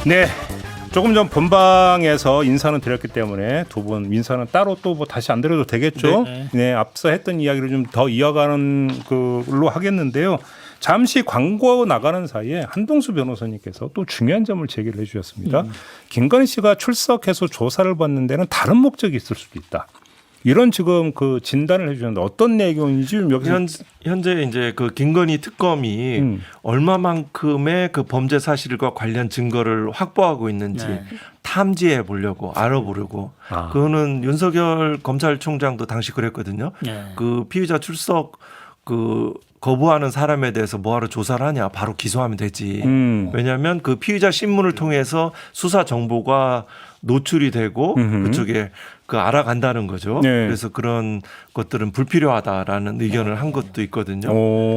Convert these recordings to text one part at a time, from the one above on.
네, 조금 전 본방에서 인사는 드렸기 때문에 두 분 인사는 따로 또 뭐 다시 안 드려도 되겠죠? 네, 앞서 했던 이야기를 좀 더 이어가는 걸로 하겠는데요. 잠시 광고 나가는 사이에 한동수 변호사님께서 또 중요한 점을 제기를 해주셨습니다. 김건희 씨가 출석해서 조사를 받는 데는 다른 목적이 있을 수도 있다. 이런 지금 그 진단을 해주셨는데 어떤 내용인지 좀 여기서 현재 이제 그 김건희 특검이 얼마만큼의 그 범죄 사실과 관련 증거를 확보하고 있는지 탐지해 보려고 알아보려고 그거는 윤석열 검찰총장도 당시 그랬거든요. 그 피의자 출석 그 거부하는 사람에 대해서 뭐하러 조사를 하냐 바로 기소하면 되지. 왜냐하면 그 피의자 신문을 통해서 수사 정보가 노출이 되고 그쪽에 그 알아간다는 거죠. 그래서 그런 것들은 불필요하다라는 의견을 한 것도 있거든요.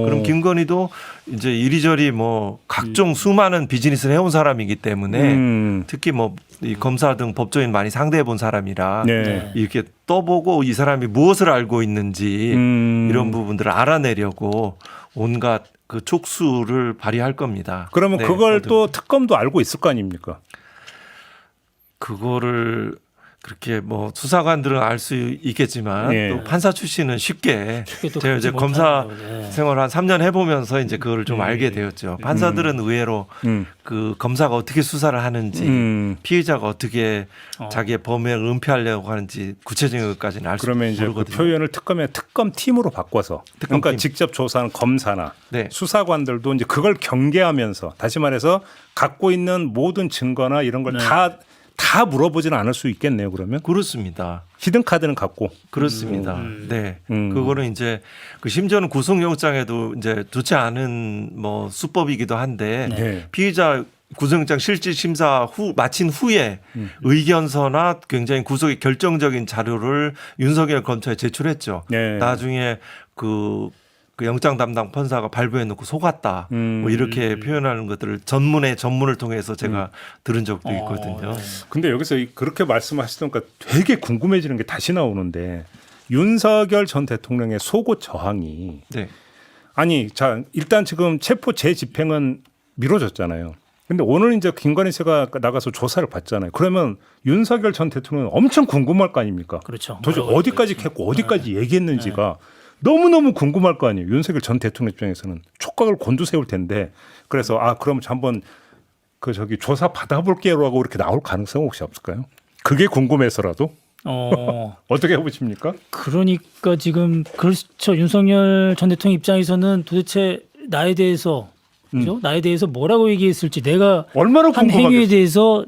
그럼 김건희도 이제 이리저리 뭐 각종 수많은 비즈니스를 해온 사람이기 때문에 특히 뭐 이 검사 등 법조인 많이 상대해 본 사람이라 이렇게 떠보고 이 사람이 무엇을 알고 있는지 이런 부분들을 알아내려고 온갖 그 촉수를 발휘할 겁니다. 그러면 그걸 또 특검도 알고 있을 거 아닙니까? 그거를 그렇게 뭐 수사관들은 알 수 있겠지만 또 판사 출신은 쉽게 제가 이제 검사 생활 한 3년 해보면서 이제 그거를 좀 알게 되었죠. 판사들은 의외로 그 검사가 어떻게 수사를 하는지 피의자가 어떻게 자기의 범행을 은폐하려고 하는지 구체적인 것까지는 알 수 모르거든요. 그러면 이제 그 표현을 특검팀으로 바꿔서 그러니까 직접 조사하는 검사나 수사관들도 이제 그걸 경계하면서 다시 말해서 갖고 있는 모든 증거나 이런 걸 다 물어보지는 않을 수 있겠네요. 그러면 그렇습니다. 히든 카드는 갖고 그렇습니다. 네, 그거는 이제 그 심지어는 구속영장에도 이제 좋지 않은 뭐 수법이기도 한데 피의자 구속영장 실질 심사 후 마친 후에 의견서나 굉장히 구속의 결정적인 자료를 윤석열 검찰에 제출했죠. 나중에 그 영장 담당 판사가 발부해 놓고 속았다. 뭐 이렇게 표현하는 것들을 전문을 통해서 제가 들은 적도 있거든요. 근데 여기서 그렇게 말씀하시니까 되게 궁금해지는 게 다시 나오는데 윤석열 전 대통령의 속옷 저항이 아니 자 일단 지금 체포 재집행은 미뤄졌잖아요. 근데 오늘 이제 김건희 씨가 나가서 조사를 받잖아요. 그러면 윤석열 전 대통령은 엄청 궁금할 거 아닙니까? 그렇죠. 도대체 어디까지 했고 어디까지 얘기했는지가 너무너무 궁금할 거 아니에요. 윤석열 전 대통령 입장에서는 촉각을 곤두세울 텐데 그래서 그럼 한번 그 저기 조사 받아볼게요 하고 이렇게 나올 가능성은 혹시 없을까요? 그게 궁금해서라도 어떻게 해보십니까? 그러니까 지금 그렇죠. 윤석열 전 대통령 입장에서는 도대체 나에 대해서 그죠? 나에 대해서 뭐라고 얘기했을지 내가 얼마나 한 행위에 대해서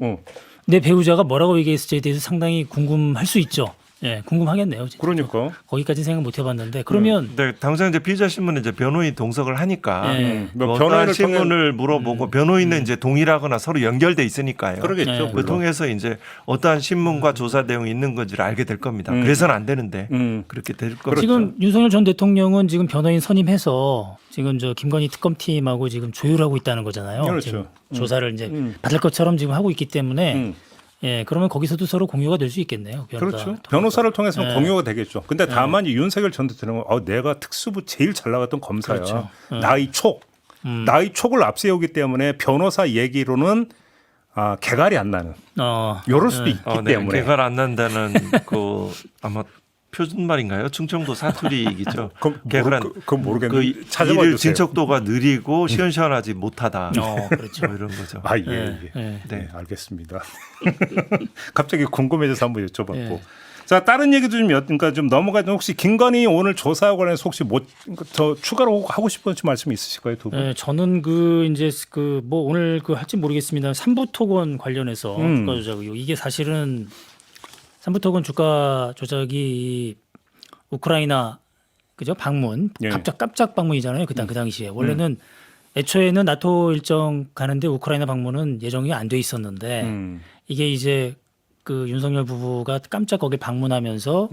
내 배우자가 뭐라고 얘기했을지에 대해서 상당히 궁금할 수 있죠. 예, 궁금하겠네요. 진짜. 그러니까 거기까지 생각 못 해봤는데 그러면 당장 이제 피의자 신문은 이제 변호인 동석을 하니까 뭐 변호인 신문을 물어보고 변호인은 이제 동일하거나 서로 연결돼 있으니까요. 그러겠죠. 그 통해서 이제 어떠한 신문과 조사 내용이 있는 건지를 알게 될 겁니다. 그래서는 안 되는데 그렇게 될 겁니다. 지금 윤석열 전 대통령은 지금 변호인 선임해서 지금 저 김건희 특검팀하고 지금 조율하고 있다는 거잖아요. 그렇죠. 지금 조사를 이제 받을 것처럼 지금 하고 있기 때문에. 그러면 거기서도 서로 공유가 될 수 있겠네요. 그렇죠. 변호사를 통해서는 공유가 되겠죠. 근데 다만 이 윤석열 전 대통령은 내가 특수부 제일 잘 나갔던 검사야. 그렇죠. 나의 촉을 앞세우기 때문에 변호사 얘기로는 개갈이 안 나는. 이럴 수도 있기 때문에. 개갈 안 난다는 그 아마 표준말인가요? 충청도 사투리이기죠. 그건 모르겠는데 그 찾아봐주세요. 진척도가 느리고 시원시원하지 못하다. 그렇죠. 뭐 이런 거죠. 네, 알겠습니다. 갑자기 궁금해져서 한번 여쭤봤고. 자, 다른 얘기도 그러니까 좀 넘어가죠. 혹시 김건희 오늘 조사와 관련해서 혹시 더 추가로 하고 싶은 말씀이 있으실까요, 두 분? 네, 저는 이제 뭐 오늘 할지 모르겠습니다. 삼부토건 관련해서 주가 조작이요. 이게 사실은 삼부토건 주가 조작이 우크라이나 그죠 방문 깜짝 방문이잖아요. 그 당시에 원래는 애초에는 나토 일정 가는데 우크라이나 방문은 예정이 안 돼 있었는데 이게 이제 그 윤석열 부부가 깜짝 거기 방문하면서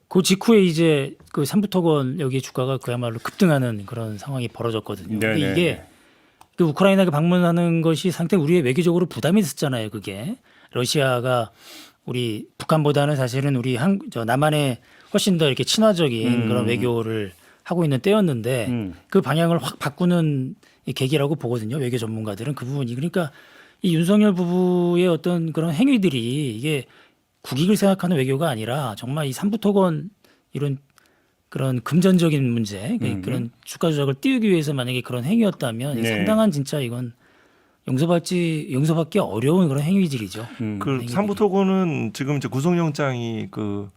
그 직후에 이제 그 삼부토건 여기 주가가 그야말로 급등하는 그런 상황이 벌어졌거든요. 근데 이게 그 우크라이나가 방문하는 것이 상당히 우리의 외교적으로 부담이 됐잖아요. 그게 러시아가 우리 북한보다는 사실은 우리 남한에 훨씬 더 이렇게 친화적인 그런 외교를 하고 있는 때였는데 그 방향을 확 바꾸는 계기라고 보거든요. 외교 전문가들은 그 부분이 그러니까 이 윤석열 부부의 어떤 그런 행위들이 이게 국익을 생각하는 외교가 아니라 정말 이 삼부토건 이런 그런 금전적인 문제, 그런 주가 조작을 띄우기 위해서 만약에 그런 행위였다면 네. 상당한 진짜 이건 용서받기 어려운 그런 행위들이죠. 그 삼부토건은 지금 이제 구속영장이 그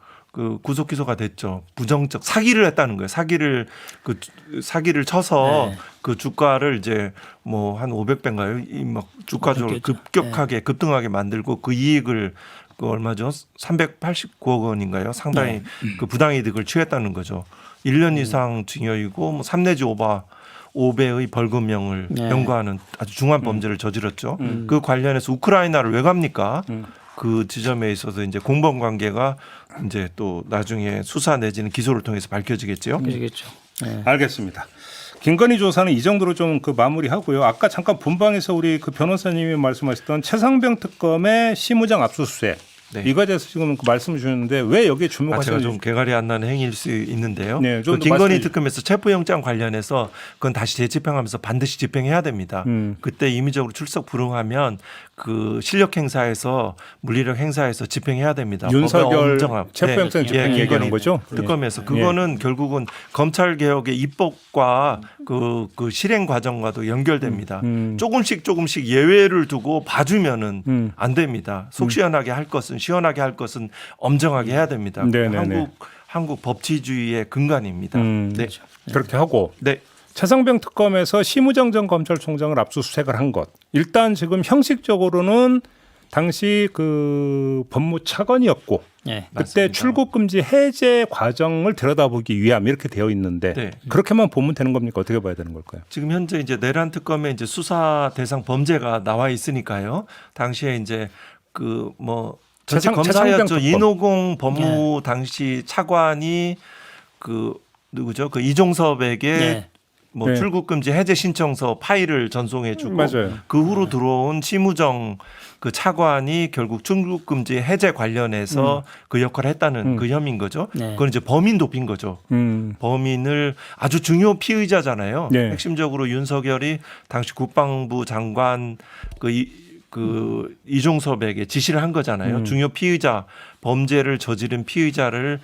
구속 기소가 됐죠. 부정적 사기를 했다는 거예요. 사기를 쳐서 네. 그 주가를 이제 뭐 한 500배인가요? 이 막 주가 조작을 그렇겠죠. 급격하게 급등하게 만들고 그 이익을 그 얼마죠? 389억 원인가요? 상당히 그 부당이득을 취했다는 거죠. 1년 이상 징역이고 뭐 3 내지 5배의 벌금형을 네. 연구하는 아주 중한 범죄를 저질렀죠. 그 관련해서 우크라이나를 왜 갑니까? 그 지점에 있어서 이제 공범 관계가 이제 또 나중에 수사 내지는 기소를 통해서 밝혀지겠죠. 그러겠죠. 네. 알겠습니다. 김건희 조사는 이 정도로 좀 그 마무리하고요. 아까 잠깐 본방에서 우리 그 변호사님이 말씀하셨던 최상병 특검의 시무장 압수수색 네. 이거에 대해서 지금 그 말씀 주셨는데 왜 여기에 제가 주목하시는지 좀 개갈이 안 나는 행위일 수 있는데요. 네, 좀 그 더 김건희 말씀해 특검에서 체포영장 관련해서 그건 다시 재집행하면서 반드시 집행해야 됩니다. 그때 임의적으로 출석 불응하면 그 실력 행사에서 물리력 행사에서 집행해야 됩니다. 윤석열 법의 엄정함. 체포영장 네. 집행 예, 얘기하는 김건희 거죠? 특검에서 그거는 결국은 검찰 개혁의 입법과 그 실행 과정과도 연결됩니다. 조금씩 예외를 두고 봐주면은 안 됩니다. 속 시원하게 할 것은 시원하게 할 것은 엄정하게 해야 됩니다. 네네네. 한국 법치주의의 근간입니다. 네. 그렇게 하고 네. 최상병 특검에서 심우정 전 검찰총장을 압수수색을 한 것. 일단 지금 형식적으로는 당시 그 법무차관이었고 네. 그때 맞습니다. 출국 금지 해제 과정을 들여다보기 위함 이렇게 되어 있는데 네. 그렇게만 보면 되는 겁니까? 어떻게 봐야 되는 걸까요? 지금 현재 이제 내란 특검에 이제 수사 대상 범죄가 나와 있으니까요. 당시에 이제 그 뭐 전직 최상병 검사였죠. 특검. 이노공 법무 당시 차관이 그 누구죠? 그 이종섭에게 네. 뭐 네. 출국금지 해제 신청서 파일을 전송해주고 맞아요. 그 후로 들어온 심우정 그 차관이 결국 출국금지 해제 관련해서 그 역할을 했다는 그 혐의인 거죠. 네. 그건 이제 범인 도피인 거죠. 범인을 아주 중요 피의자잖아요. 네. 핵심적으로 윤석열이 당시 국방부 장관 그 이종섭에게 지시를 한 거잖아요. 중요 피의자 범죄를 저지른 피의자를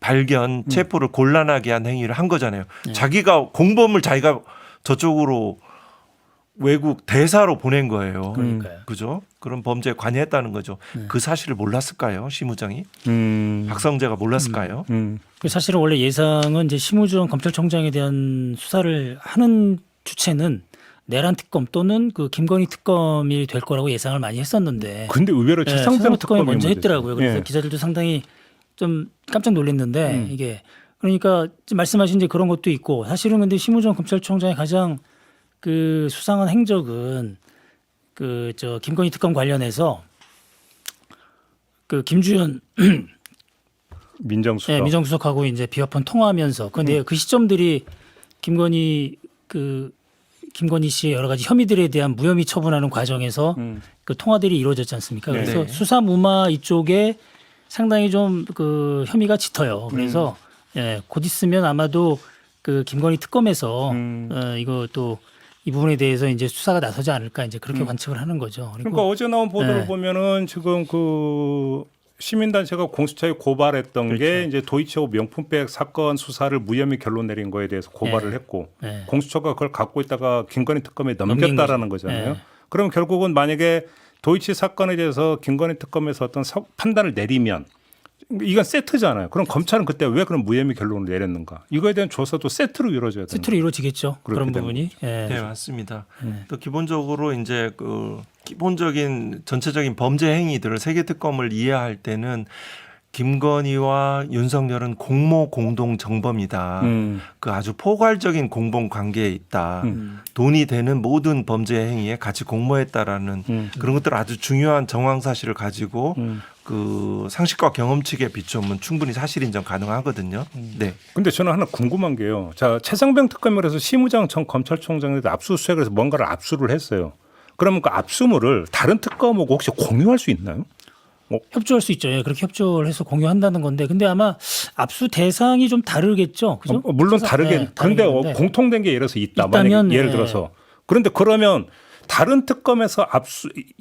발견 체포를 곤란하게 한 행위를 한 거잖아요. 자기가 공범을 자기가 저쪽으로 외국 대사로 보낸 거예요. 그러니까요. 그죠? 그런 범죄에 관여했다는 거죠. 그 사실을 몰랐을까요? 심우정이? 박성재가 몰랐을까요? 그 사실은 원래 예상은 이제 심우정 검찰총장에 대한 수사를 하는 주체는 내란 특검 또는 그 김건희 특검이 될 거라고 예상을 많이 했었는데. 근데 의외로 네, 최상병 특검이 특검이 먼저 했더라고요. 그래서 예. 기자들도 상당히 좀 깜짝 놀랐는데 이게 그러니까 지금 말씀하신 이제 그런 것도 있고 사실은 근데 심우정 검찰총장의 가장 그 수상한 행적은 그 저 김건희 특검 관련해서 그 김주현 민정수석. 네, 민정수석하고 이제 비화폰 통화하면서 근데 그 시점들이 김건희 씨의 여러 가지 혐의들에 대한 무혐의 처분하는 과정에서 그 통화들이 이루어졌지 않습니까? 네. 그래서 수사무마 이쪽에 상당히 좀 그 혐의가 짙어요. 그래서 예, 곧 있으면 아마도 그 김건희 특검에서 이거 또 이 부분에 대해서 이제 수사가 나서지 않을까 이제 그렇게 관측을 하는 거죠. 그리고 그러니까 어제 나온 보도를 네. 보면은 지금 그 시민단체가 공수처에 고발했던 게 그렇죠. 이제 도이치하고 명품백 사건 수사를 무혐의 결론 내린 거에 대해서 고발을 했고 네. 공수처가 그걸 갖고 있다가 김건희 특검에 넘긴 넘겼다라는 거죠. 거잖아요. 네. 그럼 결국은 만약에 도이치 사건에 대해서 김건희 특검에서 어떤 판단을 내리면 이건 세트잖아요. 그럼 검찰은 그때 왜 그런 무혐의 결론을 내렸는가? 이거에 대한 조사도 세트로 이루어져야 됩니다. 세트로 이루어지겠죠. 그런 그렇게 부분이. 예. 네, 맞습니다. 또 기본적으로 이제 그 기본적인 전체적인 범죄 행위들을 세계 특검을 이해할 때는 김건희와 윤석열은 공모 공동 정범이다. 그 아주 포괄적인 공범 관계에 있다. 돈이 되는 모든 범죄 행위에 같이 공모했다라는 그런 것들 아주 중요한 정황 사실을 가지고 그 상식과 경험칙에 비추면 충분히 사실 인정 가능하거든요. 네. 근데 저는 하나 궁금한 게요. 자, 최상병 특검을 해서 심우정 전 검찰총장에 대해 압수수색을 해서 뭔가를 압수를 했어요. 그러면 그 압수물을 다른 특검하고 혹시 공유할 수 있나요? 협조할 수 있죠. 예, 그렇게 협조를 해서 공유한다는 건데, 근데 아마 압수 대상이 좀 다르겠죠. 그죠? 물론 다르게. 네, 근데 다르겠는데. 공통된 게 예를 들어서 있다. 있다면, 만약에 예를 네. 들어서. 그런데 그러면 다른 특검에서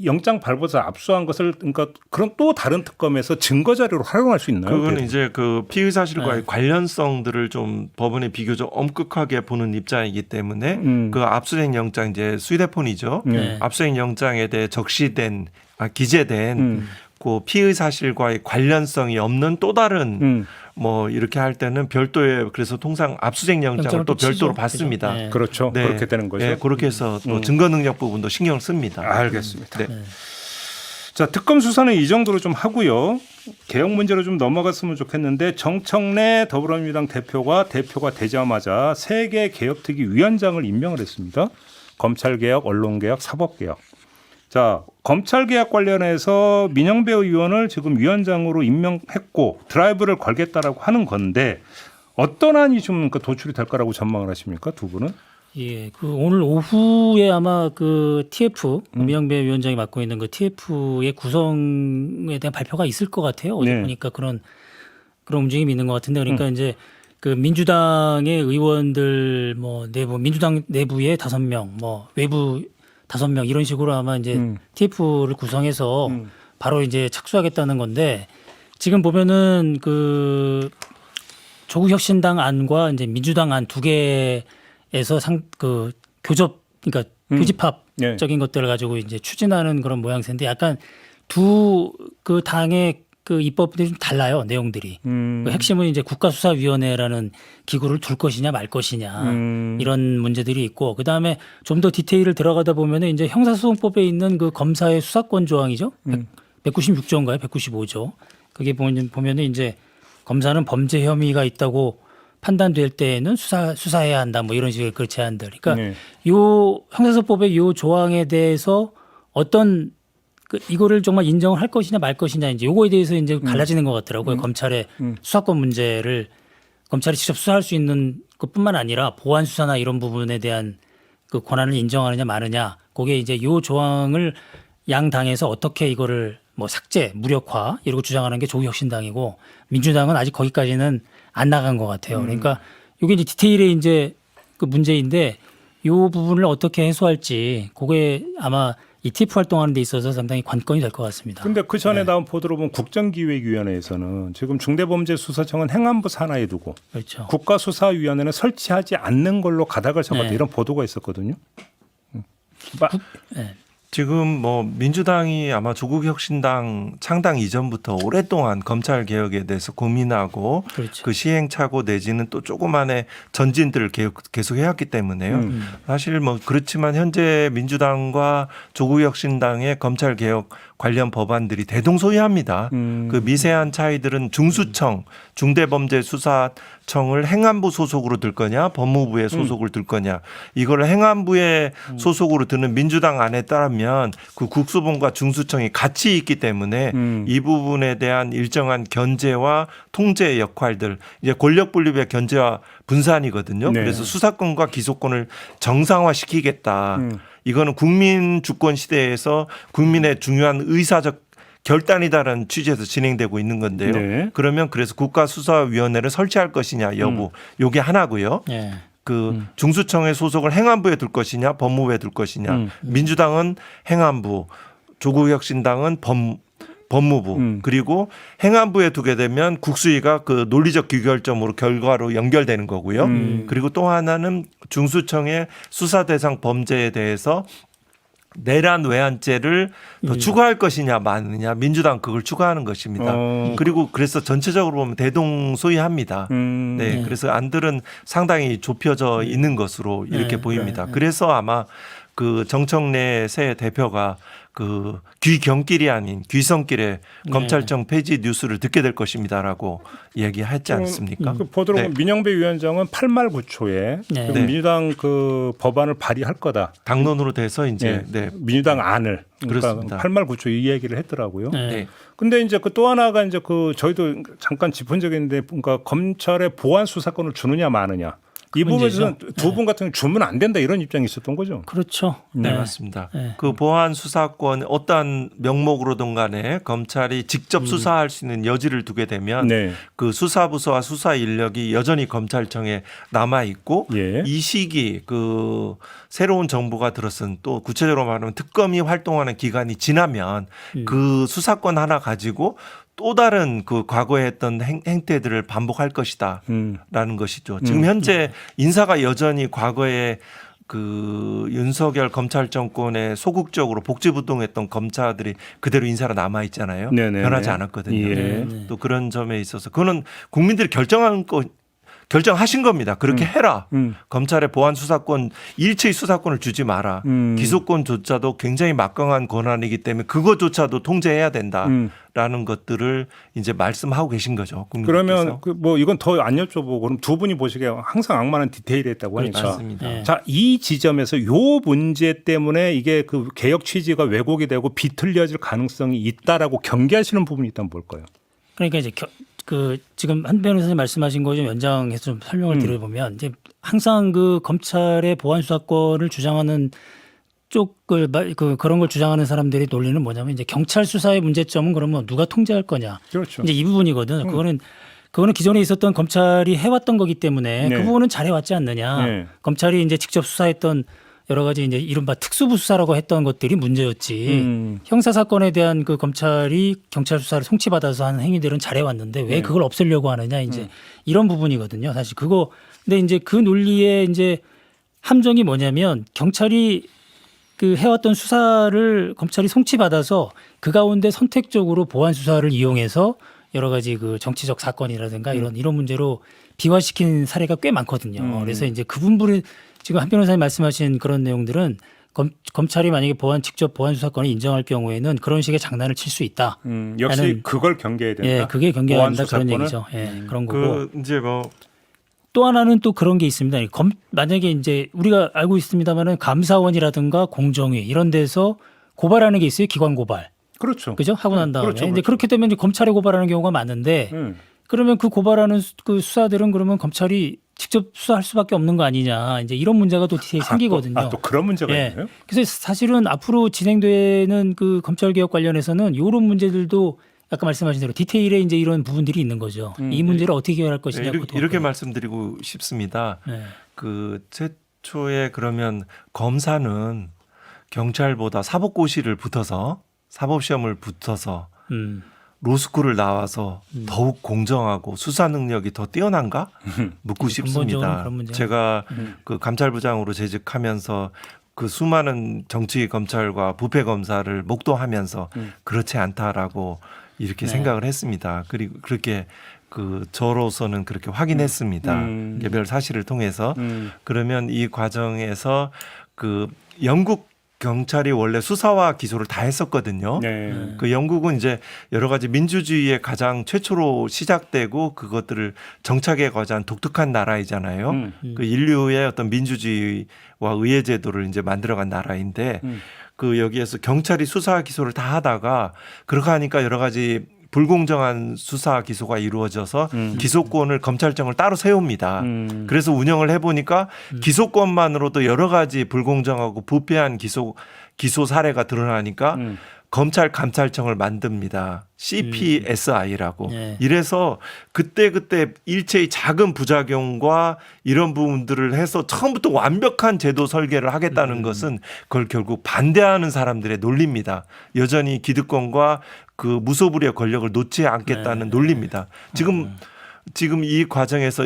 영장 발부해서 압수한 것을 그러니까 그런 또 다른 특검에서 증거 자료로 활용할 수 있나요? 그거는 이제 그 피의 사실과의 관련성들을 좀 법원에 비교적 엄격하게 보는 입장이기 때문에 그 압수수색 영장 이제 휴대폰이죠. 압수수색 영장에 대해 적시된 기재된 그 피의 사실과의 관련성이 없는 또 다른 뭐 이렇게 할 때는 별도의 그래서 통상 압수수색 영장을 또 별도로 받습니다. 네. 그렇죠. 네. 그렇게 되는 거죠. 네, 그렇게 해서 또 증거 능력 부분도 신경을 씁니다. 알겠습니다. 네. 자, 특검 수사는 이 정도로 좀 하고요. 개혁 문제로 좀 넘어갔으면 좋겠는데 정청래 더불어민주당 대표가 되자마자 세계 개혁특위 위원장을 임명을 했습니다. 검찰개혁, 언론개혁, 사법개혁. 자, 검찰개혁 관련해서 민영배 의원을 지금 위원장으로 임명했고 드라이브를 걸겠다라고 하는 건데 어떤 안이 좀 도출이 될까라고 전망을 하십니까, 두 분은? 예, 그 오늘 오후에 아마 그 TF 민영배 위원장이 맡고 있는 그 TF의 구성에 대한 발표가 있을 것 같아요. 어제 네. 보니까 그런 움직임이 있는 것 같은데 그러니까 이제 그 민주당의 의원들 뭐 내부 민주당 내부에 5명, 뭐 외부 5명 이런 식으로 아마 이제 TF를 구성해서 바로 이제 착수하겠다는 건데 지금 보면은 그 조국혁신당 안과 이제 민주당 안 두 개에서 그 교접 그러니까 교집합적인 것들을 가지고 이제 추진하는 그런 모양새인데 약간 두 그 당의 그 입법들이 좀 달라요 내용들이. 그 핵심은 이제 국가수사위원회라는 기구를 둘 것이냐 말 것이냐 이런 문제들이 있고 그 다음에 좀 더 디테일을 들어가다 보면은 이제 형사소송법에 있는 그 검사의 수사권 조항이죠. 196조인가요? 195조. 그게 보면은 이제 검사는 범죄 혐의가 있다고 판단될 때에는 수사해야 한다 뭐 이런 식의 그 제안들. 그러니까 요 형사소송법의 요 조항에 대해서 어떤 그 이거를 정말 인정을 할 것이냐 말 것이냐 이제 요거에 대해서 이제 갈라지는 것 같더라고요. 검찰의 수사권 문제를 검찰이 직접 수사할 수 있는 것뿐만 아니라 보안 수사나 이런 부분에 대한 그 권한을 인정하느냐 마느냐. 그게 이제 요 조항을 양 당에서 어떻게 이거를 뭐 삭제, 무력화 이러고 주장하는 게 조국혁신당이고 민주당은 아직 거기까지는 안 나간 것 같아요. 그러니까 이게 이제 디테일의 이제 그 문제인데 요 부분을 어떻게 해소할지 그게 아마 이 TF 활동하는 데 있어서 상당히 관건이 될 것 같습니다. 근데 그 전에 나온 보도로 보면 국정기획위원회에서는 지금 중대범죄수사청은 행안부 산하에 두고 그렇죠. 국가수사위원회는 설치하지 않는 걸로 가닥을 잡았다 이런 보도가 있었거든요. 네. 지금 뭐 민주당이 아마 조국혁신당 창당 이전부터 오랫동안 검찰 개혁에 대해서 고민하고 그렇죠. 그 시행착오 내지는 또 조그만의 전진들을 계속 해왔기 때문에요. 사실 뭐 그렇지만 현재 민주당과 조국혁신당의 검찰 개혁 관련 법안들이 대동소이합니다. 그 미세한 차이들은 중수청, 중대범죄수사청을 행안부 소속으로 들 거냐, 법무부에 소속을 들 거냐. 이걸 행안부에 소속으로 드는 민주당 안에 따르면 그 국수본과 중수청이 같이 있기 때문에 이 부분에 대한 일정한 견제와 통제 역할들, 이제 권력 분립의 견제와 분산이거든요. 네. 그래서 수사권과 기소권을 정상화시키겠다. 이거는 국민 주권 시대에서 국민의 중요한 의사적 결단이다라는 취지에서 진행되고 있는 건데요. 네. 그러면 그래서 국가수사위원회를 설치할 것이냐 여부 요게 하나고요. 네. 그 중수청의 소속을 행안부에 둘 것이냐 법무부에 둘 것이냐. 민주당은 행안부, 조국혁신당은 법무부 그리고 행안부에 두게 되면 국수위가 그 논리적 규결점으로 결과로 연결되는 거고요. 그리고 또 하나는 중수청의 수사 대상 범죄에 대해서 내란 외환죄를 더 추가할 것이냐 마느냐 민주당 그걸 추가하는 것입니다. 그리고 그래서 전체적으로 보면 대동소이합니다. 네, 그래서 안들은 상당히 좁혀져 있는 것으로 이렇게 보입니다. 그래서 아마 그 정청래 새 대표가 그 귀경길이 아닌 귀성길에 검찰청 폐지 뉴스를 듣게 될 것입니다라고 얘기했지 않습니까? 그 보도로 네. 민영배 위원장은 8말 9초에 네. 그 민주당 그 법안을 발의할 거다. 당론으로 돼서 이제 민주당 안을 그렇습니다. 8말 9초 이 얘기를 했더라고요. 네. 네. 근데 이제 그 또 하나가 이제 그 저희도 잠깐 짚은 적이 있는데 그러니까 검찰의 보안 수사권을 주느냐 마느냐. 이 부분에서 문제죠. 두 분 같은 경우 주면 안 된다 이런 입장이 있었던 거죠. 그렇죠. 네, 맞습니다. 네. 그 보안 수사권 어떠한 명목으로든 간에 검찰이 직접 수사할 수 있는 여지를 두게 되면 네. 그 수사부서와 수사 인력이 여전히 검찰청에 남아 있고 예. 이 시기 그 새로운 정부가 들었은 또 구체적으로 말하면 특검이 활동하는 기간이 지나면 그 수사권 하나 가지고 또 다른 그 과거에 했던 행태들을 반복할 것이다라는 것이죠. 지금 현재 인사가 여전히 과거에 그 윤석열 검찰 정권에 소극적으로 복지부동했던 검사들이 그대로 인사로 남아 있잖아요. 네네네. 변하지 않았거든요. 예. 또 그런 점에 있어서 그거는 국민들이 결정하신 겁니다. 그렇게 해라. 검찰의 보안 수사권 일체의 수사권을 주지 마라. 기소권조차도 굉장히 막강한 권한이기 때문에 그것조차도 통제해야 된다라는 것들을 이제 말씀하고 계신 거죠. 국민들께서. 그러면 뭐 이건 더 안 여쭤보고 그럼 두 분이 보시기에 항상 악마는 디테일에 있다고 하니까. 맞습니다. 네. 자, 이 지점에서 요 문제 때문에 이게 그 개혁 취지가 왜곡이 되고 비틀려질 가능성이 있다라고 경계하시는 부분이 있다면 뭘까요? 그러니까 이제 그 지금 한 변호사님 말씀하신 거 좀 연장해서 좀 설명을 드려보면 이제 항상 그 검찰의 보안 수사권을 주장하는 쪽을 그런 걸 주장하는 사람들이 논리는 뭐냐면 이제 경찰 수사의 문제점은 그러면 누가 통제할 거냐. 그렇죠. 이제 이 부분이거든. 그거는 기존에 있었던 검찰이 해왔던 거기 때문에 네. 그 부분은 잘해왔지 않느냐. 네. 검찰이 이제 직접 수사했던 여러 가지 이제 이른바 특수부 수사라고 했던 것들이 문제였지. 형사 사건에 대한 그 검찰이 경찰 수사를 송치받아서 하는 행위들은 잘해왔는데 왜 그걸 없애려고 하느냐 이제 이런 부분이거든요. 사실 그거 근데 이제 그 논리의 이제 함정이 뭐냐면 경찰이 그 해왔던 수사를 검찰이 송치받아서 그 가운데 선택적으로 보안 수사를 이용해서 여러 가지 그 정치적 사건이라든가 이런 문제로 비화시킨 사례가 꽤 많거든요. 그래서 이제 그 부분을 지금 한 변호사님 말씀하신 그런 내용들은 검찰이 만약에 직접 보안 수사권을 인정할 경우에는 그런 식의 장난을 칠 수 있다. 역시 라는, 그걸 경계해야 된다. 예, 그게 경계해야 된다 보안 그런 수사권을? 얘기죠. 예, 그런 거고. 이제 뭐 또 하나는 또 그런 게 있습니다. 만약에 이제 우리가 알고 있습니다만은 감사원이라든가 공정위 이런 데서 고발하는 게 있어요. 기관 고발. 그렇죠. 그죠? 하고 난 다음에. 그렇죠, 근데 그렇게 되면 이제 검찰에 고발하는 경우가 많은데 그러면 그 고발하는 그 수사들은 그러면 검찰이 직접 수사할 수밖에 없는 거 아니냐. 이제 이런 문제가 또 생기거든요. 또 그런 문제가 예. 있나요? 그래서 사실은 앞으로 진행되는 그 검찰 개혁 관련해서는 이런 문제들도 아까 말씀하신 대로 디테일에 이제 이런 부분들이 있는 거죠. 이 문제를 어떻게 해결할 것이냐. 이렇게 말씀드리고 싶습니다. 네. 그 최초에 그러면 검사는 경찰보다 사법고시를 붙어서 사법시험을 붙어서 로스쿨을 나와서 더욱 공정하고 수사 능력이 더 뛰어난가 묻고 싶습니다. 그런 문제는 제가 그 감찰부장으로 재직하면서 그 수많은 정치 검찰과 부패 검사를 목도하면서 그렇지 않다라고 이렇게 생각을 했습니다. 그리고 그렇게 그 저로서는 그렇게 확인했습니다. 개별 사실을 통해서 그러면 이 과정에서 그 영국 경찰이 원래 수사와 기소를 다 했었거든요. 네. 그 영국은 이제 여러 가지 민주주의의 가장 최초로 시작되고 그것들을 정착해 가자한 독특한 나라이잖아요. 그 인류의 어떤 민주주의와 의회 제도를 이제 만들어간 나라인데 그 여기에서 경찰이 수사 기소를 다 하다가 그렇게 하니까 여러 가지 불공정한 수사 기소가 이루어져서 기소권을 검찰청을 따로 세웁니다. 그래서 운영을 해보니까 기소권만으로도 여러 가지 불공정하고 부패한 기소 사례가 드러나니까 검찰 감찰청을 만듭니다. CPSI라고. 네. 이래서 그때 일체의 작은 부작용과 이런 부분들을 해서 처음부터 완벽한 제도 설계를 하겠다는 것은 그걸 결국 반대하는 사람들의 논리입니다. 여전히 기득권과 그 무소불위의 권력을 놓지 않겠다는 논리입니다. 지금 이 과정에서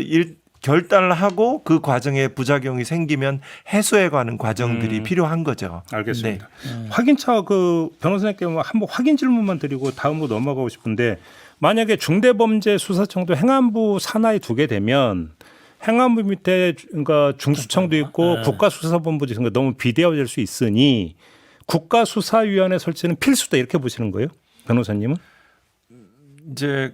결단을 하고 그 과정에 부작용이 생기면 해소해가는 과정들이 필요한 거죠. 알겠습니다. 확인차 그 변호사님께 한번 확인 질문만 드리고 다음으로 넘어가고 싶은데 만약에 중대범죄수사청도 행안부 산하에 두게 되면 행안부 밑에 그러니까 중수청도 있고 국가수사본부도 있으니까 너무 비대화될 수 있으니 국가수사위원회 설치는 필수다 이렇게 보시는 거예요? 변호사님은? 이제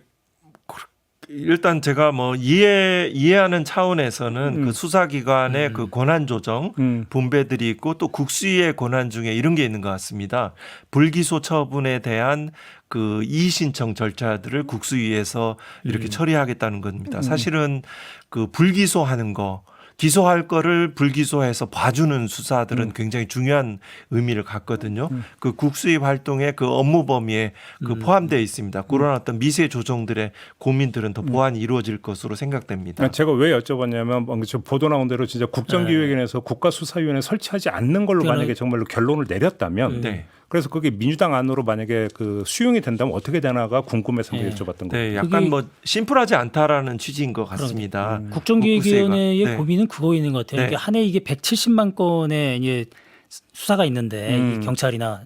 일단 제가 뭐 이해하는 차원에서는 그 수사기관의 그 권한 조정 분배들이 있고 또 국수위의 권한 중에 이런 게 있는 것 같습니다. 불기소 처분에 대한 그 이의 신청 절차들을 국수위에서 이렇게 처리하겠다는 겁니다. 사실은 그 불기소하는 거 기소할 거를 불기소해서 봐주는 수사들은 굉장히 중요한 의미를 갖거든요. 그 국수입 활동의 그 업무 범위에 그 포함되어 있습니다. 그런 어떤 미세 조정들의 고민들은 더 보완이 이루어질 것으로 생각됩니다. 제가 왜 여쭤봤냐면 보도 나온 대로 진짜 국정기획위원회에서 국가수사위원회 설치하지 않는 걸로 만약에 정말로 결론을 내렸다면 네. 그래서 그게 민주당 안으로 만약에 그 수용이 된다면 어떻게 되나가 궁금해서 여쭤봤던 거예요. 네, 약간 뭐 심플하지 않다라는 취지인 것 같습니다. 국정기획위원회의 네. 고민은 그거 있는 것 같아요. 네. 그러니까 한 해 이게 170만 건의 이제 수사가 있는데 이 경찰이나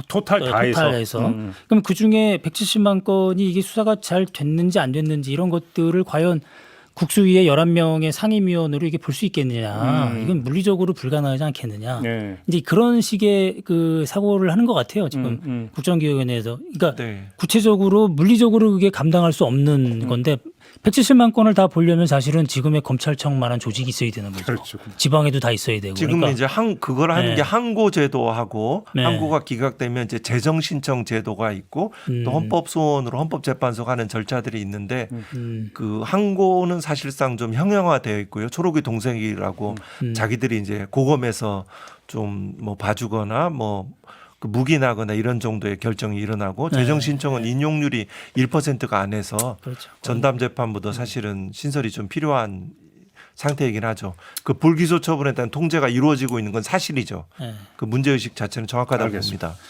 토탈 다 해서. 토탈에서 그럼 그 중에 170만 건이 이게 수사가 잘 됐는지 안 됐는지 이런 것들을 과연 국수위의 11명의 상임위원으로 이게 볼 수 있겠느냐. 이건 물리적으로 불가능하지 않겠느냐. 네. 이제 그런 식의 그 사고를 하는 것 같아요. 지금 국정기획위원회에서. 그러니까 네. 구체적으로 물리적으로 그게 감당할 수 없는 건데 170만 건을 다 보려면 사실은 지금의 검찰청만한 조직이 있어야 되는 거죠. 그렇죠. 지방에도 다 있어야 되고. 지금 그러니까 이제 그걸 하는 네. 게 항고 제도하고 네. 항고가 기각되면 이제 재정 신청 제도가 있고 또 헌법 소원으로 헌법재판소가 하는 절차들이 있는데 그 항고는 사실상 좀 형형화되어 있고요. 초록이 동생이라고 자기들이 이제 고검에서 좀 뭐 봐주거나 뭐 그 묵인하거나 이런 정도의 결정이 일어나고 재정 신청은 인용률이 1%가 안 해서 그렇죠. 전담 재판부도 사실은 신설이 좀 필요한 상태이긴 하죠. 그 불기소 처분에 대한 통제가 이루어지고 있는 건 사실이죠. 네. 그 문제의식 자체는 정확하다고 알겠습니다. 봅니다.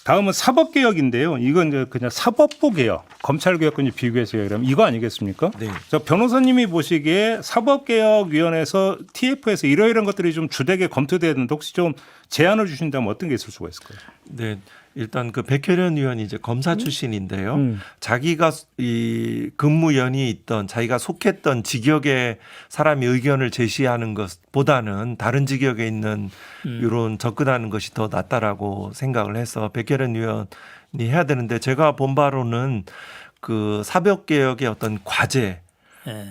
다음은 사법개혁인데요. 이건 이제 그냥 사법부 개혁, 검찰개혁과 비교해서 얘기하면 이거 아니겠습니까? 네. 저 변호사님이 보시기에 사법개혁위원회에서 TF에서 이러이러한 것들이 좀 주되게 검토되는데 혹시 좀 제안을 주신다면 어떤 게 있을 수가 있을까요? 네. 일단 그 백혜련 의원이 이제 검사 출신인데요. 자기가 이 근무연이 있던 자기가 속했던 직역의 사람이 의견을 제시하는 것보다는 다른 직역에 있는 이런 접근하는 것이 더 낫다라고 생각을 해서 백혜련 의원이 해야 되는데 제가 본 바로는 그 사법개혁의 어떤 과제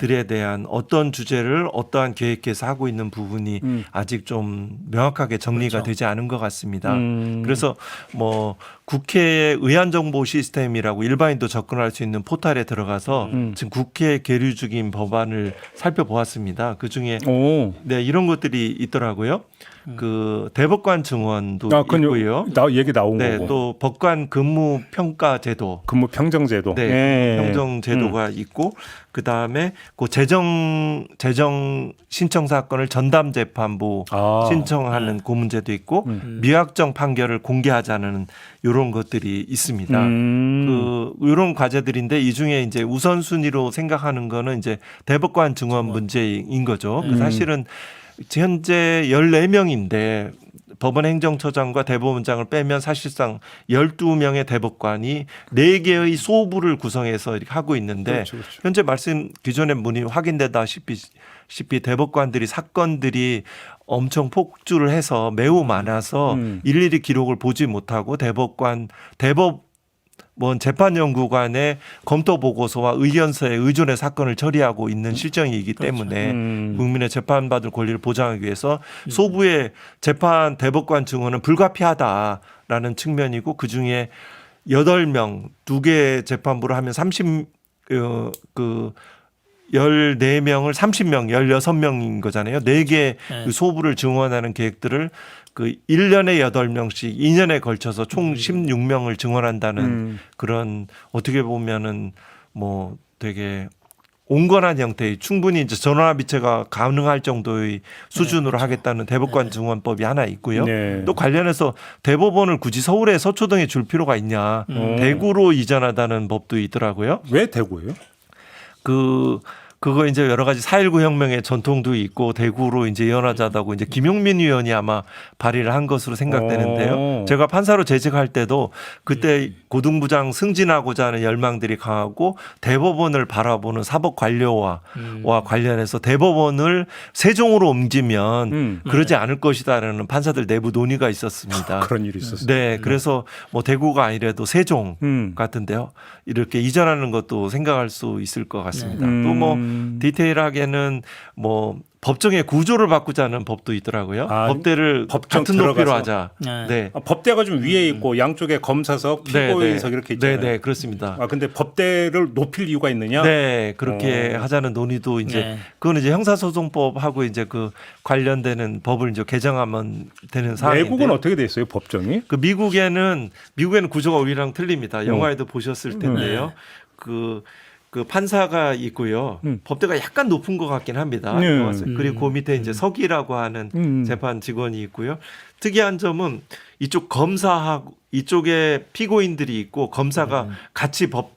들에 대한 어떤 주제를 어떠한 계획에서 하고 있는 부분이 아직 좀 명확하게 정리가 그렇죠. 되지 않은 것 같습니다. 그래서 뭐 국회의 의안정보 시스템이라고 일반인도 접근할 수 있는 포털에 들어가서 지금 국회에 계류 중인 법안을 살펴보았습니다. 그중에 네, 이런 것들이 있더라고요. 그 대법관 증언도 있고요. 얘기 나온 네, 거고. 또 법관 근무 평가 제도, 근무 평정제도. 네, 평정 제도가 있고 그 다음에 그 재정 신청 사건을 전담 재판부 신청하는 그 문제도 있고 미확정 판결을 공개하자는 이런 것들이 있습니다. 그 이런 과제들인데 이 중에 이제 우선순위로 생각하는 거는 이제 대법관 증언 문제인 거죠. 사실은 현재 14명인데 법원 행정처장과 대법원장을 빼면 사실상 12명의 대법관이 4개의 소부를 구성해서 이렇게 하고 있는데 그렇죠. 현재 말씀 기존의 문의 확인되다시피 대법관들이 사건들이 엄청 폭주를 해서 매우 많아서 일일이 기록을 보지 못하고 대법원 재판연구관의 검토 보고서와 의견서에 의존해 사건을 처리하고 있는 실정이기 때문에 국민의 재판받을 권리를 보장하기 위해서 소부의 재판 대법관 증언은 불가피하다라는 측면이고 그중에 8명 2개 재판부를 하면 14명을 30명, 16명인 거잖아요. 4개 소부를 증언하는 계획들을 그 1년에 8명씩 2년에 걸쳐서 총 16명을 증언한다는 그런 어떻게 보면은 뭐 되게 온건한 형태의 충분히 이제 전원합의체가 가능할 정도의 수준으로 하겠다는 대법관 증언법이 하나 있고요. 또 관련해서 대법원을 굳이 서울에 서초동에 줄 필요가 있냐. 대구로 이전하다는 법도 있더라고요. 왜 대구예요? 그거 이제 여러 가지 4.19 혁명의 전통도 있고 대구로 이제 이전하자고 이제 김용민 의원이 아마 발의를 한 것으로 생각되는데요. 제가 판사로 재직할 때도 그때 고등부장 승진하고자 하는 열망들이 강하고 대법원을 바라보는 사법 관료와 관련해서 대법원을 세종으로 옮기면 그러지 않을 것이다라는 판사들 내부 논의가 있었습니다. 그런 일이 있었어요. 네, 그래서 뭐 대구가 아니라도 세종 같은데요. 이렇게 이전하는 것도 생각할 수 있을 것 같습니다. 또 뭐 디테일하게는 뭐 법정의 구조를 바꾸자는 법도 있더라고요. 아, 법대를 법정 같은 높이로 들어가서? 하자. 네. 네. 법대가 좀 위에 있고 양쪽에 검사석, 피고인석 이렇게 있잖아요. 네, 그렇습니다. 아 근데 법대를 높일 이유가 있느냐? 네, 그렇게 하자는 논의도 이제 네. 그건 이제 형사소송법하고 이제 그 관련되는 법을 이제 개정하면 되는 사항인데. 외국은 어떻게 돼 있어요, 법정이? 그 미국에는 구조가 우리랑 틀립니다. 영화에도 보셨을 텐데요. 그 판사가 있고요. 법대가 약간 높은 것 같긴 합니다. 그리고 그 밑에 이제 서기라고 하는 재판 직원이 있고요. 특이한 점은 이쪽 검사하고 이쪽에 피고인들이 있고 검사가 같이 법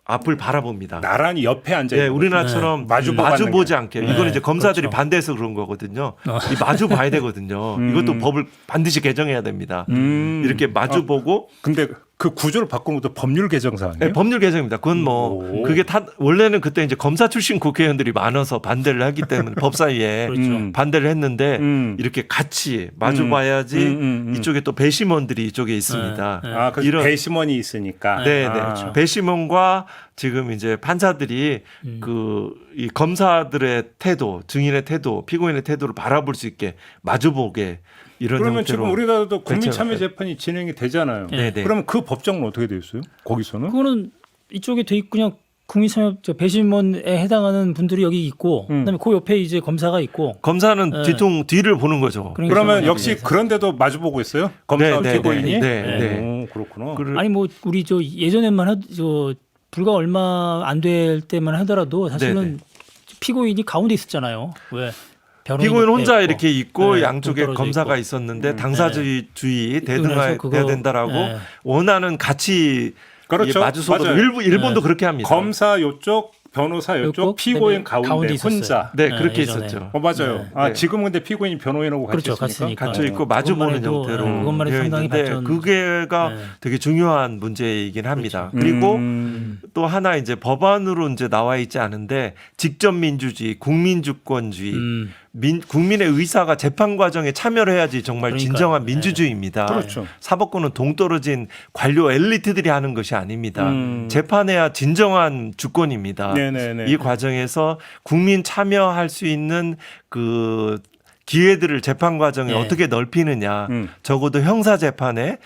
앞을 바라봅니다. 나란히 옆에 앉아 있는 네, 우리나라처럼 거죠. 마주보고 마주보지 앉는 않게. 네, 이거는 이제 검사들이 그렇죠. 반대해서 그런 거거든요. 이 마주 봐야 되거든요. 이것도 법을 반드시 개정해야 됩니다. 이렇게 마주보고 근데 그 구조를 바꾸는 것도 법률 개정 사항이에요? 네, 법률 개정입니다. 그건 뭐 오. 그게 원래는 그때 이제 검사 출신 국회의원들이 많아서 반대를 하기 때문에 법사위에 그렇죠. 반대를 했는데 이렇게 같이 마주 봐야지 이쪽에 또 배심원들이 이쪽에 있습니다. 네. 아, 그 배심원이 있으니까. 네, 네. 그렇죠. 배심원과 지금 이제 판사들이 이 검사들의 태도, 증인의 태도, 피고인의 태도를 바라볼 수 있게 마주보게 이런 그러면 형태로. 지금 우리나라도 국민참여 대체가 재판이 진행이 되잖아요. 네, 네. 그러면 그 법정은 어떻게 돼 있어요? 거기서는? 그거는 이쪽에 돼 있고 그냥 국민참여 배심원에 해당하는 분들이 여기 있고 그다음에 그 옆에 이제 검사가 있고 검사는 네. 뒤를 보는 거죠. 그러니까 그러면 네, 역시 네. 그런데도 마주보고 있어요? 검사 네, 피고인이? 네, 네. 오, 그렇구나. 아니 뭐 우리 저 예전에만 불과 얼마 안 될 때만 하더라도 사실은 네, 네. 피고인이 가운데 있었잖아요. 왜? 변호인이 피고인 혼자 옆에 이렇게 있고 네, 양쪽에 동떨어져 검사가 있고. 있었는데 당사주의 그래서 대등해야 그거- 된다라고 네. 원하는 같이 그렇죠. 마주서도 맞아요. 일본도 그렇게 합니다. 검사 요쪽, 변호사 요쪽, 요쪽, 피고인 그다음에 가운데 있었어요. 혼자. 네, 네, 그렇게 예전에. 있었죠. 맞아요. 네. 아, 네. 지금은 근데 피고인이 변호인하고 같이 그렇죠, 있으니까. 같이 갇혀 있고 마주보는 그것만 해도, 형태로 네, 그것만 해도 되어 상당히 있는데 발전. 그게가 네. 되게 중요한 문제이긴 합니다. 그리고 또 하나 이제 법안으로 이제 나와 있지 않은데 직접 민주주의, 국민주권주의, 국민의 의사가 재판 과정에 참여를 해야지 정말 그러니까요. 진정한 네. 민주주의입니다. 그렇죠. 사법권은 동떨어진 관료 엘리트들이 하는 것이 아닙니다. 재판해야 진정한 주권입니다. 네네네. 이 과정에서 국민 참여할 수 있는 그 기회들을 재판 과정에 네. 어떻게 넓히느냐. 적어도 형사 재판에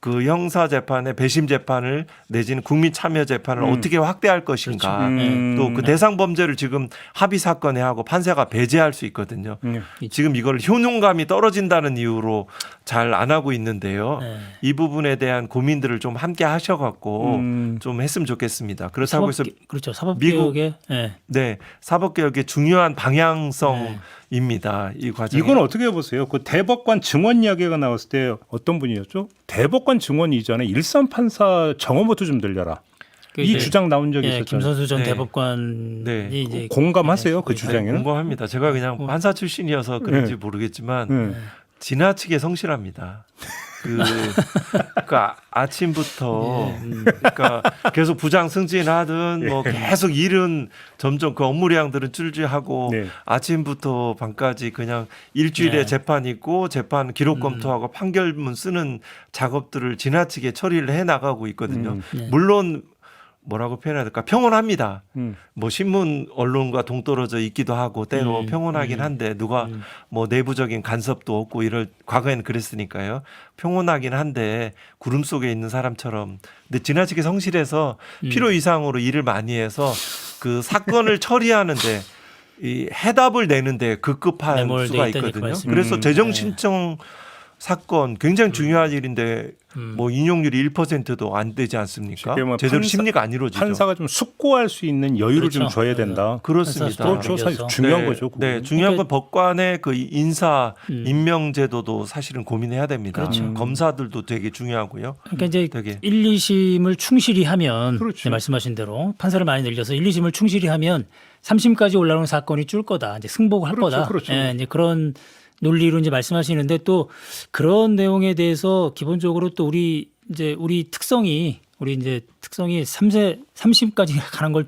그 형사 재판의 배심 재판을 내지는 국민 참여 재판을 어떻게 확대할 것인가. 그렇죠. 또 그 대상 범죄를 지금 합의 사건에 하고 판사가 배제할 수 있거든요. 지금 이걸 효능감이 떨어진다는 이유로 잘 안 하고 있는데요. 네. 이 부분에 대한 고민들을 좀 함께 하셔갖고 좀 했으면 좋겠습니다. 그렇다고 해서 그렇죠. 사법개혁에 네, 사법개혁의 중요한 방향성입니다. 이 과정. 이건 어떻게 보세요? 그 대법관 증언 이야기가 나왔을 때 어떤 분이었죠? 대법관 증언 이전에 일선 판사 정언부터 좀 들려라. 그 이 이제, 주장 나온 적이 예, 있었잖아요. 김선수 전 네. 대법관이 네. 이제 공감하세요? 그 네, 주장에는? 공감합니다. 제가 그냥 판사 출신이어서 그런지 모르겠지만 지나치게 성실합니다. 아침부터 그러니까 계속 부장 승진하든 뭐 계속 일은 점점 그 업무량들은 줄지하고 네. 아침부터 밤까지 그냥 일주일에 네. 재판 있고 재판 기록 검토하고 판결문 쓰는 작업들을 지나치게 처리를 해 나가고 있거든요. 물론 뭐라고 표현해야 될까? 평온합니다. 뭐 신문 언론과 동떨어져 있기도 하고 때로 평온하긴 한데 누가 뭐 내부적인 간섭도 없고 이럴 과거에는 그랬으니까요. 평온하긴 한데 구름 속에 있는 사람처럼 근데 지나치게 성실해서 필요 이상으로 일을 많이 해서 그 사건을 처리하는데 이 해답을 내는데 급급한 매몰돼 수가 있다니까 있거든요. 말씀이. 그래서 재정 신청 사건 굉장히 중요한 일인데 뭐 인용률이 1%도 안 되지 않습니까? 쉽게 말하면 제대로 판사- 심리가 안 이루어지죠. 판사가 좀 숙고할 수 있는 여유를 좀 그렇죠. 줘야 된다. 그렇습니다. 그렇죠. 사실 중요한 네, 거죠. 그건. 네, 중요한 건 그러니까- 법관의 그 인사 임명 제도도 사실은 고민해야 됩니다. 그렇죠. 검사들도 되게 중요하고요. 그러니까 이제 되게 1, 2심을 충실히 하면 그렇죠. 네, 말씀하신 대로 판사를 많이 늘려서 1, 2심을 충실히 하면 3심까지 올라오는 사건이 줄 거다. 이제 승복할 그렇죠, 거다. 그렇죠. 예, 이제 그런 논리로 이제 말씀하시는데 또 그런 내용에 대해서 기본적으로 또 우리 특성이 3심까지 가는 걸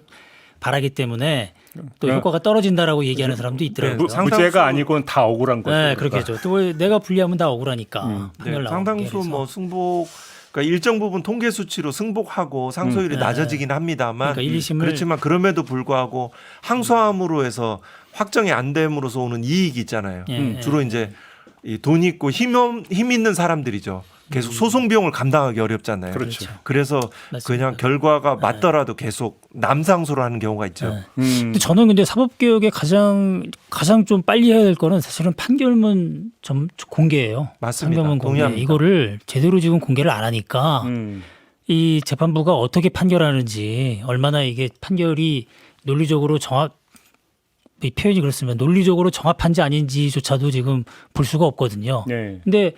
바라기 때문에 또 네. 효과가 떨어진다라고 얘기하는 사람도 있더라고요. 무죄가 아니고는 다 억울한 거죠. 네, 그러니까. 그렇겠죠. 또 내가 불리하면 다 억울하니까. 네, 판결 나오게 상당수 해서. 뭐 승복 그러니까 일정 부분 통계 수치로 승복하고 상소율이 네. 낮아지긴 합니다만 그러니까 1, 2심을 그렇지만 그럼에도 불구하고 항소함으로 해서 확정이 안 됨으로써 오는 이익이 있잖아요. 예. 주로 이제 이 돈 있고 힘 있는 사람들이죠. 계속 소송 비용을 감당하기 어렵잖아요. 그렇죠. 그래서 맞습니다. 그냥 결과가 맞더라도 계속 남상소로 하는 경우가 있죠. 네. 근데 저는 근데 사법개혁의 가장 좀 빨리 해야 될 거는 사실은 판결문 좀 공개예요. 맞습니다. 판결문 공개. 동의합니다. 이거를 제대로 지금 공개를 안 하니까 이 재판부가 어떻게 판결하는지 얼마나 이게 판결이 논리적으로 이 표현이 그렇습니다. 논리적으로 정합한지 아닌지조차도 지금 볼 수가 없거든요. 네. 근데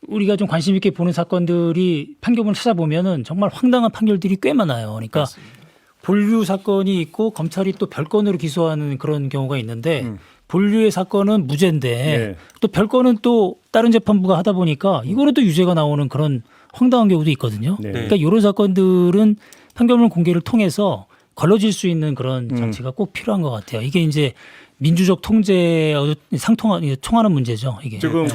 우리가 좀 관심 있게 보는 사건들이 판결문을 찾아보면은 정말 황당한 판결들이 꽤 많아요. 그러니까 본류 사건이 있고 검찰이 또 별건으로 기소하는 그런 경우가 있는데 본류의 사건은 무죄인데 네. 또 별건은 또 다른 재판부가 하다 보니까 이거는 또 유죄가 나오는 그런 황당한 경우도 있거든요. 네. 그러니까 이런 사건들은 판결문 공개를 통해서 걸러질 수 있는 그런 장치가 꼭 필요한 것 같아요. 이게 이제 민주적 통제에 총하는 문제죠. 이게. 지금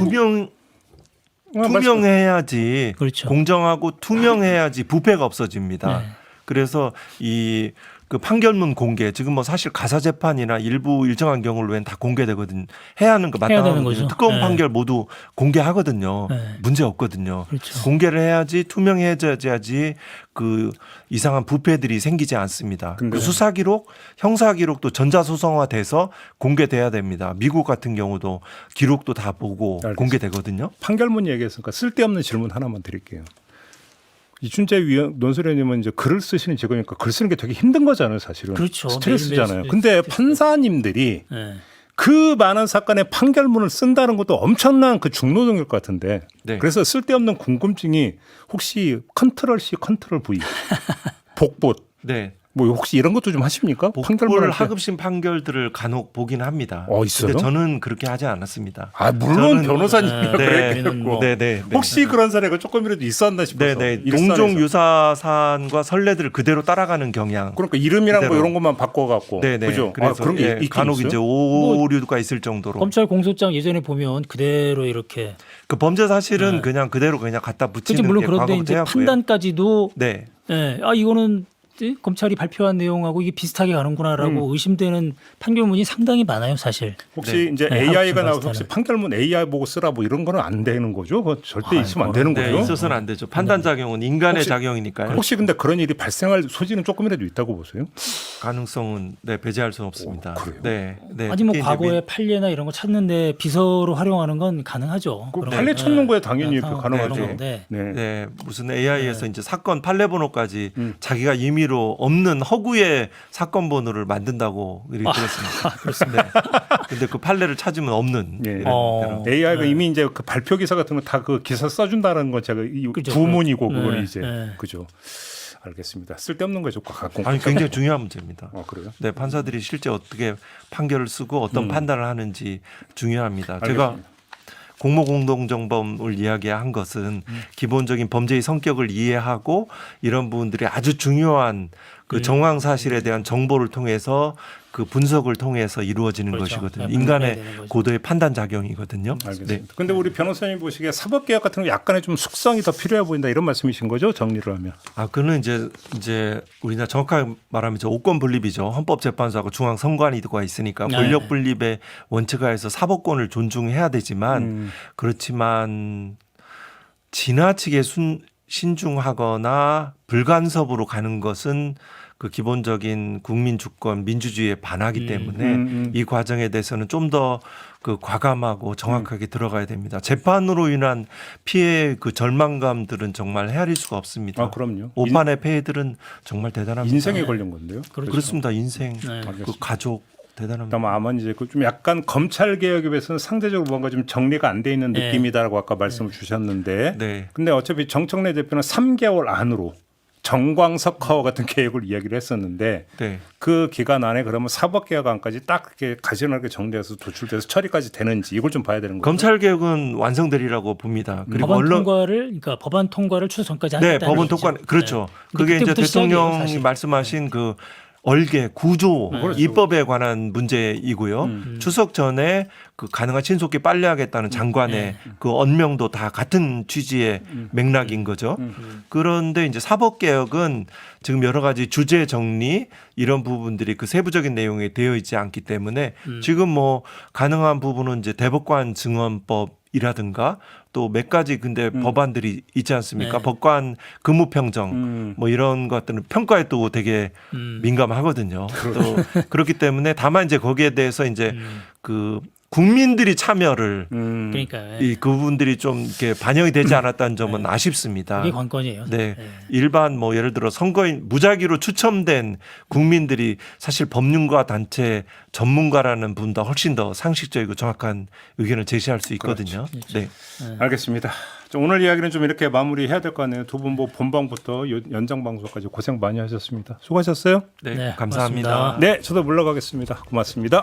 투명해야지 그렇죠. 공정하고 투명해야지 부패가 없어집니다. 네. 그래서 이 그 판결문 공개 지금 뭐 사실 가사 재판이나 일부 일정한 경우를 외엔 다 공개되거든. 해야 하는 거 해야 되는 마땅하거든요. 거죠. 특검 네. 판결 모두 공개하거든요. 네. 문제 없거든요. 그렇죠. 공개를 해야지 투명해져야지 그 이상한 부패들이 생기지 않습니다. 근데- 그 수사 기록, 형사 기록도 전자소송화돼서 공개돼야 됩니다. 미국 같은 경우도 기록도 다 보고 알겠습니다. 공개되거든요. 판결문 얘기했으니까 쓸데없는 질문 하나만 드릴게요. 이춘재 논설위원님은 이제 글을 쓰시는 직업이니까 글 쓰는 게 되게 힘든 거잖아요, 사실은. 그렇죠. 스트레스잖아요. 매일매일 근데 스트레스. 판사님들이 네. 그 많은 사건의 판결문을 쓴다는 것도 엄청난 그 중노동일 것 같은데. 네. 그래서 쓸데없는 궁금증이 혹시 컨트롤 C, 컨트롤 V, 복붙 네. 뭐 혹시 이런 것도 좀 하십니까? 판결문 복불 할 때? 하급심 판결들을 간혹 보긴 합니다. 있어요? 근데 저는 그렇게 하지 않았습니다. 아 물론 저는- 변호사님이라 네. 그랬겠고 뭐 네, 네, 네. 혹시 그런 사례가 조금이라도 있었나 싶어서. 네, 네. 일선에서. 동종 유사산과 선례들을 그대로 따라가는 경향. 그러니까 이름이랑 뭐 그대로. 이런 것만 바꿔갖고 네, 네. 그죠? 그래서 그런 게 예, 있긴 간혹 있어요? 이제 오류가 있을 정도로. 검찰 공소장 예전에 보면 그대로 이렇게 그 범죄 사실은 네. 그냥 그대로 그냥 갖다 그렇지 붙이는 물론 게 그런데 과거부터 이제 해왔고요. 판단까지도 네. 예, 이거는 검찰이 발표한 내용하고 이게 비슷하게 가는구나라고 의심되는 판결문이 상당히 많아요, 사실. 혹시 네. 이제 네, AI가 하급심 나와서 혹시 비슷하는. 판결문 AI 보고 쓰라 뭐 이런 거는 안 되는 거죠? 그거 절대 있으면 안 되는 네, 거죠? 있어서는 안 되죠. 판단 작용은 인간의 혹시- 작용이니까요. 혹시 근데 그런 일이 발생할 소지는 조금이라도 있다고 보세요? 가능성은 네, 배제할 수는 없습니다. 그래요? 네. 네. 아니 뭐 특히 이제 과거에 판례나 이런 거 찾는데 비서로 활용하는 건 가능하죠. 그 그런 판례 거. 찾는 거에 당연히 상황 가능하죠. 그런 건데. 네. 네, 무슨 AI에서 이제 사건 판례 번호까지 음. 자기가 임의로 없는 허구의 사건 번호를 만든다고 이렇게 들었습니다. 그렇습니다. 네. 근데 그 판례를 찾으면 없는. 예. 이런 어. 대로. AI가 네. 이미 이제 그 발표 기사 같은 거 다 그 기사 써준다는 건 제가 이 그죠. 부문이고 네. 그거는 이제 네. 그죠. 알겠습니다. 쓸데없는 거죠. 갖고. 아니 굉장히 중요한 문제입니다. 그래요? 네, 판사들이 실제 어떻게 판결을 쓰고 어떤 판단을 하는지 중요합니다. 제가 알겠습니다. 공모공동정범을 이야기한 것은 기본적인 범죄의 성격을 이해하고 이런 부분들이 아주 중요한 그 정황 사실에 대한 정보를 통해서 그 분석을 통해서 이루어지는 그렇죠. 것이거든요. 네, 인간의 판단해야 되는 거죠. 고도의 판단 작용이거든요. 알겠습니다. 네. 근데 우리 변호사님 보시기에 사법개혁 같은 거 약간의 좀 숙성이 더 필요해 보인다 이런 말씀이신 거죠? 정리를 하면. 아, 그는 이제 우리나라 정확하게 말하면 저 오권 분립이죠. 헌법재판소하고 중앙선관위가 있으니까 네. 권력 분립의 원칙하에서 사법권을 존중해야 되지만 그렇지만 지나치게 신중하거나 불간섭으로 가는 것은 그 기본적인 국민 주권 민주주의에 반하기 때문에 이 과정에 대해서는 좀 더 그 과감하고 정확하게 들어가야 됩니다. 재판으로 인한 피해 그 절망감들은 정말 헤아릴 수가 없습니다. 그럼요. 오판의 폐해들은 정말 대단합니다. 인생에 걸린 건데요. 그렇죠. 그렇습니다. 인생, 네. 그 가족 대단합니다. 그다음 아마 이제 그 좀 약간 검찰 개혁에 비해서는 상대적으로 뭔가 좀 정리가 안 돼 있는 네. 느낌이다라고 아까 말씀을 주셨는데, 네. 근데 어차피 정청래 대표는 3개월 안으로 정광석화와 같은 계획을 이야기를 했었는데 네. 그 기간 안에 그러면 사법개혁안까지 딱 이렇게 가지런하게 정리해서 도출돼서 처리까지 되는지 이걸 좀 봐야 되는 거죠. 검찰 개혁은 완성되리라고 봅니다. 그리고 법안 언론 통과를 그러니까 법안 통과를 추석 전까지 네, 하겠다는 법원 얘기죠. 통과 그렇죠. 네. 그게 이제 그때부터 시작이에요, 대통령이 사실. 말씀하신 그 얼개 구조 그렇죠. 입법에 관한 문제이고요. 추석 전에 그 가능한 신속히 빨리하겠다는 장관의 그 언명도 다 같은 취지의 맥락인 거죠. 그런데 이제 사법개혁은 지금 여러 가지 주제 정리 이런 부분들이 그 세부적인 내용이 되어 있지 않기 때문에 지금 뭐 가능한 부분은 이제 대법관 증언법이라든가 또 몇 가지 근데 법안들이 있지 않습니까? 네. 법관 근무평정 뭐 이런 것들은 평가에 또 되게 민감하거든요. 또 그렇기 때문에 다만 이제 거기에 대해서 이제 그 국민들이 참여를 그러니까 이 그분들이 좀 이렇게 반영이 되지 않았다는 점은 아쉽습니다. 그게 관건이에요. 네. 일반 뭐 예를 들어 선거인 무작위로 추첨된 국민들이 사실 법률가 단체 전문가라는 분보다 훨씬 더 상식적이고 정확한 의견을 제시할 수 있거든요. 네. 알겠습니다. 오늘 이야기는 좀 이렇게 마무리해야 될 것 같네요. 두 분 뭐 본방부터 연장 방송까지 고생 많이 하셨습니다. 수고하셨어요. 네. 네, 감사합니다. 고맙습니다. 네, 저도 물러가겠습니다. 고맙습니다.